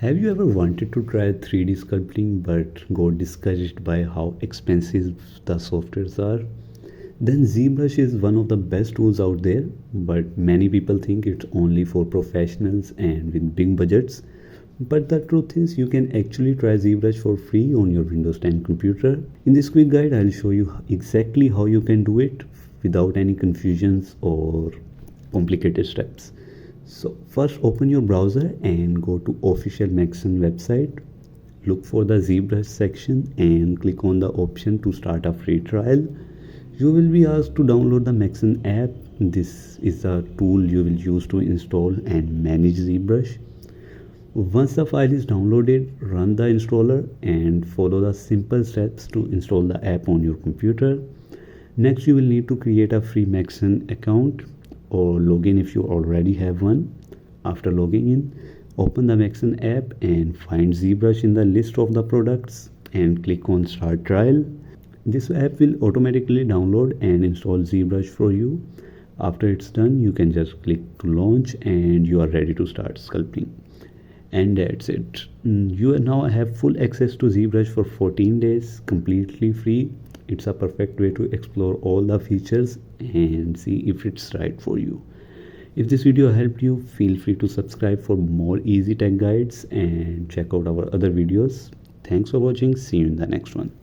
Have you ever wanted to try 3D sculpting but got discouraged by how expensive the softwares are? Then ZBrush is one of the best tools out there, but many people think it's only for professionals and with big budgets. But the truth is, you can actually try ZBrush for free on your Windows 10 computer. In this quick guide, I'll show you exactly how you can do it without any confusions or complicated steps. So first open your browser and go to official Maxon website. Look for the ZBrush section and click on the option to start a free trial. You will be asked to download the Maxon app. This is a tool you will use to install and manage ZBrush. Once the file is downloaded, run the installer and follow the simple steps to install the app on your computer. Next, you will need to create a free Maxon account or log in if you already have one. After logging in, open the Maxon app and find ZBrush in the list of the products and click on Start Trial. This app will automatically download and install ZBrush for you. After it's done, you can just click to launch and you are ready to start sculpting. And that's it. You now have full access to ZBrush for 14 days, completely free. It's a perfect way to explore all the features and see if it's right for you. If this video helped you, feel free to subscribe for more easy tech guides and check out our other videos. Thanks for watching. See you in the next one.